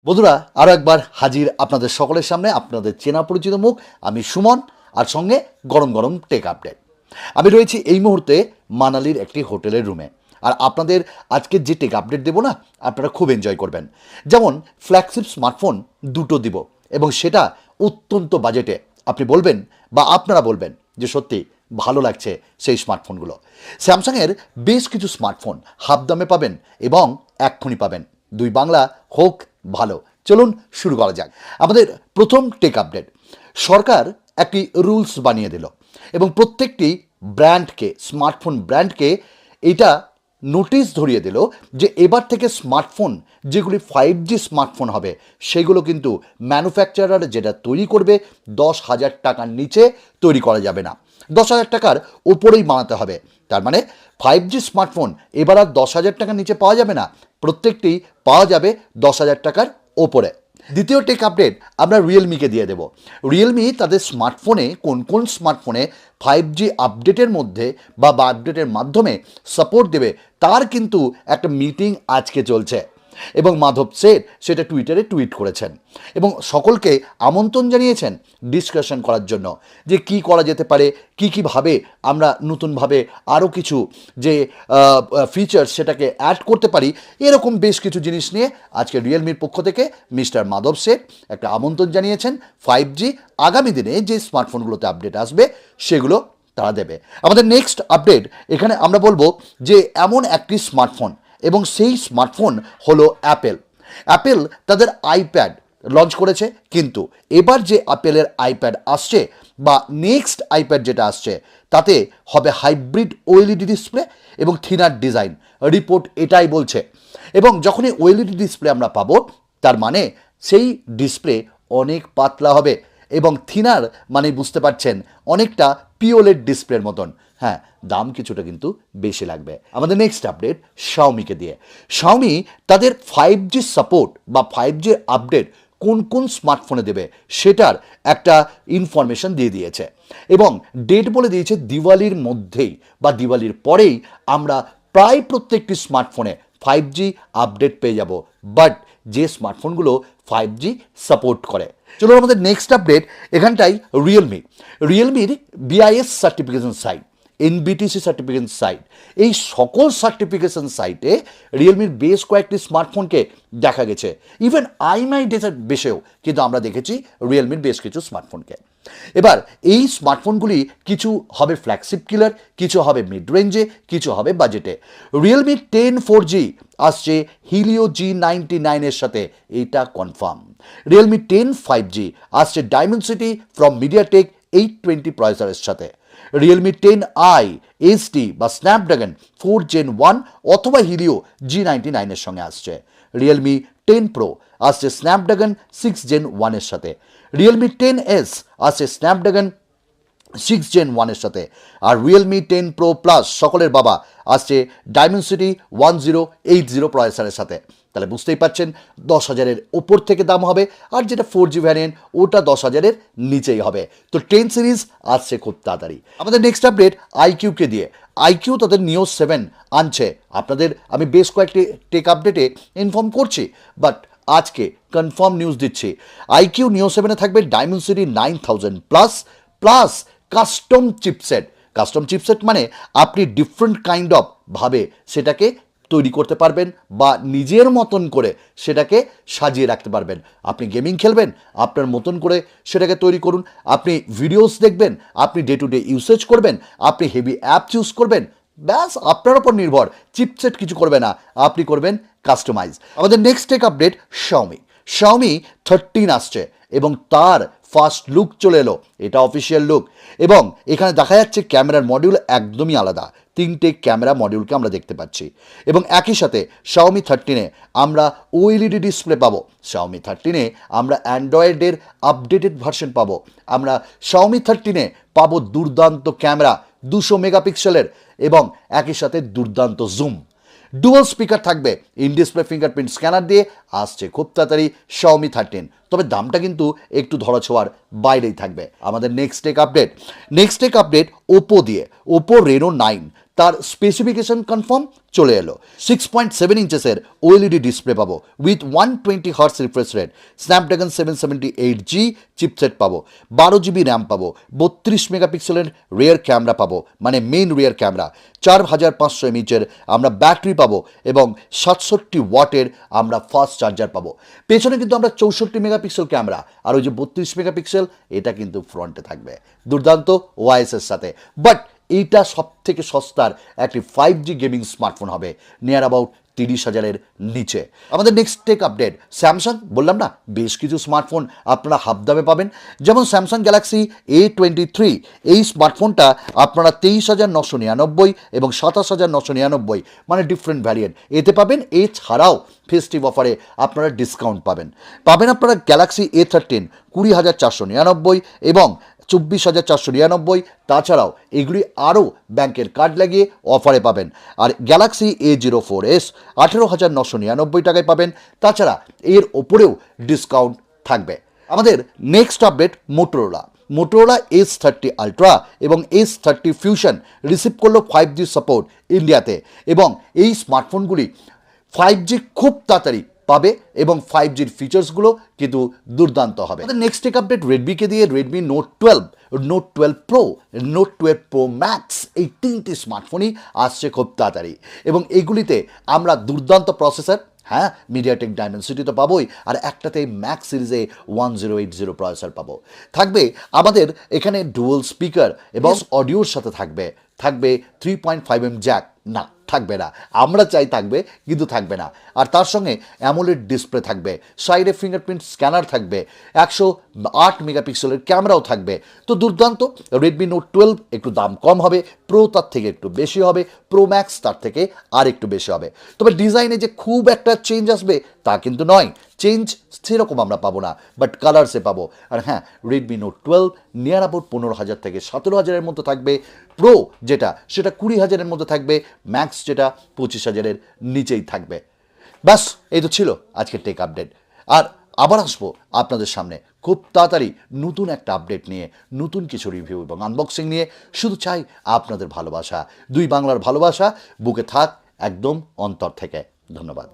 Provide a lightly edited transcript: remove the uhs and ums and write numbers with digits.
বন্ধুরা আরও একবার হাজির আপনাদের সকলের সামনে আপনাদের চেনা পরিচিত মুখ আমি সুমন আর সঙ্গে গরম গরম টেক আপডেট। আমি রয়েছি এই মুহূর্তে মানালির একটি হোটেলের রুমে আর আপনাদের আজকে যে টেক আপডেট দেবো না আপনারা খুব এনজয় করবেন। যেমন ফ্ল্যাগশিপ স্মার্টফোন দুটো দিব এবং সেটা অত্যন্ত বাজেটে। আপনি বলবেন বা আপনারা বলবেন যে সত্যি ভালো লাগছে সেই স্মার্টফোনগুলো। স্যামসাংয়ের বেশ কিছু স্মার্টফোন হাফ দামে পাবেন এবং এক্ষুনি পাবেন। দুই বাংলা হোক ভালো। চলুন শুরু করা যাক। আমাদের প্রথম টেক আপডেট, সরকার একটি রুলস বানিয়ে দিল এবং প্রত্যেকটি ব্র্যান্ডকে, স্মার্টফোন ব্র্যান্ডকে এটা নোটিশ ধরিয়ে দিল যে এবার থেকে স্মার্টফোন যেগুলি 5G স্মার্টফোন হবে সেগুলো কিন্তু ম্যানুফ্যাকচারার যেটা তৈরি করবে 10,000 টাকার নিচে তৈরি করা যাবে না, 10,000 টাকার ওপরেই বানাতে হবে। তার মানে 5G স্মার্টফোন এবার আর 10,000 টাকার নিচে পাওয়া যাবে না, প্রত্যেকটি পাওয়া যাবে 10,000 টাকার ওপরে। দ্বিতীয় টেক আপডেট আমরা রিয়েলমিকে দিয়ে দেব। রিয়েলমি তাদের স্মার্টফোনে কোন কোন স্মার্টফোনে 5G আপডেটের মধ্যে বা আপডেটের মাধ্যমে সাপোর্ট দেবে তার কিন্তু একটা মিটিং আজকে চলছে এবং মাধব সেট সেটা টুইটারে টুইট করেছেন এবং সকলকে আমন্ত্রণ জানিয়েছেন ডিসকাশন করার জন্য যে কি করা যেতে পারে, কীভাবে আমরা নতুনভাবে আরও কিছু যে ফিচার্স সেটাকে অ্যাড করতে পারি। এরকম বেশ কিছু জিনিস নিয়ে আজকে রিয়েলমির পক্ষ থেকে মিস্টার মাধব সেট একটা আমন্ত্রণ জানিয়েছেন। 5G আগামী দিনে যে স্মার্টফোনগুলোতে আপডেট আসবে সেগুলো তারা দেবে। আমাদের নেক্সট আপডেট এখানে আমরা বলবো যে এমন একটি স্মার্টফোন এবং সেই স্মার্টফোন হলো অ্যাপেল তাদের আইপ্যাড লঞ্চ করেছে, কিন্তু এবার যে অ্যাপেলের আইপ্যাড আসছে বা নেক্সট আইপ্যাড যেটা আসছে তাতে হবে হাইব্রিড ওএলইডি ডিসপ্লে এবং থিনার ডিজাইন, রিপোর্ট এটাই বলছে। এবং যখনই ওএলইডি ডিসপ্লে আমরা পাবো তার মানে সেই ডিসপ্লে অনেক পাতলা হবে এবং থিনার মানে বুঝতে পারছেন অনেকটা পিওলেড ডিসপ্লের মতন। হ্যাঁ, দাম কিছুটা কিন্তু বেশি লাগবে। আমাদের নেক্সট আপডেট শাওমিকে দিয়ে। শাওমি তাদের 5G সাপোর্ট বা 5G আপডেট কোন কোন স্মার্টফোনে দেবে সেটার একটা ইনফরমেশন দিয়ে দিয়েছে এবং ডেট বলে দিয়েছে দিওয়ালির মধ্যেই বা দিওয়ালির পরেই আমরা প্রায় প্রত্যেকটি স্মার্টফোনে 5G আপডেট পেয়ে যাব, বাট যে স্মার্টফোনগুলো 5G সাপোর্ট করে। চলো আমাদের নেক্সট আপডেট এখানটাই রিয়েলমির BIS certification site, NBTC certification site, এই সকল সার্টিফিকেশন সাইটে রিয়েলমির বেশ কয়েকটি স্মার্টফোনকে দেখা গেছে। ইভেন আইএমআই ডেটার বেশেও কিন্তু আমরা দেখেছি রিয়েলমির বেশ কিছু স্মার্টফোনকে। এবার এই স্মার্টফোনগুলি কিছু হবে ফ্ল্যাগশিপ কিলার, কিছু হবে মিড রেঞ্জে, কিছু হবে বাজেটে। রিয়েলমি 10 4G আসছে হিলিও G99 এর সাথে, এটা কনফার্ম। রিয়েলমি 10 5G আসছে ডায়মেনসিটি ফ্রম মিডিয়াটেক 820 প্রসেসরের সাথে। রিয়েলমি 10i HD বা স্ন্যাপড্রাগন 4 Gen 1 অথবা হিলিও G99 এর সঙ্গে আসছে। রিয়েলমি 10 Pro আসছে স্ন্যাপড্রাগন 6 Gen 1 এর সাথে। রিয়েলমি 10s আসছে স্ন্যাপড্রাগন 6 Gen 1 এর সাথে। আর রিয়েলমি 10 Pro Plus সকলের বাবা আসছে ডায়মেনসিটি 1080 প্রসেসরের সাথে। তাহলে বুঝতেই পারছেন 10,000-এর ওপর থেকে দাম হবে, আর যেটা 4G ভ্যারিয়েন্ট ওটা 10,000-এর নিচেই হবে। তো 10 সিরিজ আসছে খুব তাড়াতাড়ি। আমাদের নেক্সট আপডেট আইকিউকে দিয়ে। আইকিউ তাদের নিও 7 আনছে, আপনাদের আমি বেশ কয়েকটি টেক আপডেটে ইনফর্ম করছি, বাট আজকে কনফার্ম নিউজ দিচ্ছি। আইকিউ নিও 7-এ থাকবে Dimensity 9000 plus plus custom chipset মানে আপনি ডিফারেন্ট কাইন্ড অফ ভাবে সেটাকে তৈরি করতে পারবেন বা নিজের মতন করে সেটাকে সাজিয়ে রাখতে পারবেন। আপনি গেমিং খেলবেন, আপনার মতন করে সেটাকে তৈরি করুন। আপনি ভিডিওস দেখবেন, আপনি ডে টু ডে ইউসেজ করবেন, আপনি হেভি অ্যাপ চুজ করবেন, ব্যাস আপনার ওপর নির্ভর। চিপসেট কিছু করবে না, আপনি করবেন কাস্টমাইজ। আমাদের নেক্সট টেক আপডেট শাওমি 13 আসছে এবং তার ফার্স্ট লুক চলে এলো, এটা অফিসিয়াল লুক এবং এখানে দেখা যাচ্ছে ক্যামেরার মডিউল একদমই আলাদা, 3টে ক্যামেরা মডিউলকে আমরা দেখতে পাচ্ছি এবং একই সাথে শাওমি 13-এ আমরা ওএলইডি ডিসপ্লে পাবো। শাওমি 13-এ আমরা অ্যান্ড্রয়েডের আপডেটেড ভার্সন পাবো। আমরা শাওমি 13-এ পাবো দুর্দান্ত ক্যামেরা 200 মেগাপিক্সেলের এবং একই সাথে দুর্দান্ত জুম। ডুয়াল স্পিকার থাকবে, ইন ডিসপ্লে ফিঙ্গারপ্রিন্ট স্ক্যানার দিয়ে আসছে খুব তাড়াতাড়ি শাওমি 13, তবে দামটা কিন্তু একটু ধরাছোঁয়ার বাইরেই থাকবে। আমাদের নেক্সট টেক আপডেট ওপো দিয়ে। ওপো রেনো 9 তার স্পেসিফিকেশন কনফার্ম চলে এলো। 6.7 ইঞ্চেসের ওএলইডি ডিসপ্লে পাবো with 120 hertz refresh rate, Snapdragon 778G chipset পাবো, 12GB র্যাম পাবো, 32 মেগাপিক্সেলের রিয়ার ক্যামেরা পাবো, মানে মেইন রিয়ার ক্যামেরা, 4500 mAh আমরা ব্যাটারি পাবো এবং 67 ওয়াটের আমরা ফাস্ট চার্জার পাবো। পেছনে কিন্তু আমরা 64 মেগাপিক্সেল ক্যামেরা আর ওই যে 32 মেগাপিক্সেল এটা কিন্তু ফ্রন্টে থাকবে দুর্দান্ত ওআইএসের সাথে। বাট এইটা সব থেকে সস্তার একটি 5G গেমিং স্মার্টফোন হবে নিয়ার অ্যাবাউট 30,000-এর নিচে। আমাদের নেক্সট টেক আপডেট স্যামসাং, বললাম না বেশ কিছু স্মার্টফোন আপনারা হাফ দামে পাবেন, যেমন স্যামসাং গ্যালাক্সি A23। এই স্মার্টফোনটা আপনারা 23,999 এবং 27,999, মানে ডিফারেন্ট ভ্যারিয়েন্ট এতে পাবেন। এছাড়াও ফেস্টিভ অফারে আপনারা ডিসকাউন্ট পাবেন আপনারা গ্যালাক্সি A13 20,499 এবং 24,499। তাছাড়াও এগুলি আরও ব্যাংকের কার্ড লাগিয়ে অফারে পাবেন। আর গ্যালাক্সি A04s 18,999 টাকায় পাবেন। তাছাড়া এর ওপরেও ডিসকাউন্ট থাকবে। আমাদের next update Motorola S30 ultra এবং S30 ফিউশন রিসিভ করলো 5G সাপোর্ট ইন্ডিয়াতে, এবং এই স্মার্টফোনগুলি 5G খুব তাড়াতাড়ি পাবে এবং 5Gর ফিচার্সগুলো কিন্তু দুর্দান্ত হবে। নেক্সট টেক আপডেট রেডমিকে দিয়ে Redmi Note 12, Note 12 Pro, Note 12 Pro Max, এই তিনটি স্মার্টফোনই আসছে খুব তাড়াতাড়ি এবং এইগুলিতে আমরা দুর্দান্ত প্রসেসর, হ্যাঁ মিডিয়াটেক ডায়মেনসিটি তো পাবোই, আর একটাতে ম্যাক্স সিরিজে 1080 প্রসেসর পাবো। থাকবে আমাদের এখানে ডুয়াল স্পিকার এবং অডিওর সাথে থাকবে 3.5mm জ্যাক, না থাকবে না, আমরা চাই থাকবে কিন্তু থাকবে না। আর তার সঙ্গে অ্যামোলেড ডিসপ্লে থাকবে, সাইডে ফিঙ্গারপ্রিন্ট স্ক্যানার থাকবে, 108 মেগাপিক্সেলের ক্যামেরাও থাকবে। তো দুর্দান্ত। রেডমি নোট 12 একটু দাম কম হবে, প্রো তার থেকে একটু বেশি হবে, প্রো ম্যাক্স তার থেকে আর একটু বেশি হবে। তবে ডিজাইনে যে খুব একটা চেঞ্জ আসবে তা কিন্তু নয়, চেঞ্জ সেরকম আমরা পাবো না, বাট কালারসে পাবো। আর হ্যাঁ, রেডমি নোট 12 নিয়ার অ্যাবাউট 15,000 থেকে 17,000-এর মধ্যে থাকবে, প্রো যেটা সেটা 20,000-এর মধ্যে থাকবে, ম্যাক্স যেটা 25,000-এর নিচেই থাকবে। ব্যাস এই তো ছিল আজকের টেক আপডেট। আর আবার আসবো আপনাদের সামনে খুব তাড়াতাড়ি নতুন একটা আপডেট নিয়ে, নতুন কিছু রিভিউ এবং আনবক্সিং নিয়ে। শুধু চাই আপনাদের ভালোবাসা, দুই বাংলার ভালোবাসা বুকে থাক একদম অন্তর থেকে। ধন্যবাদ।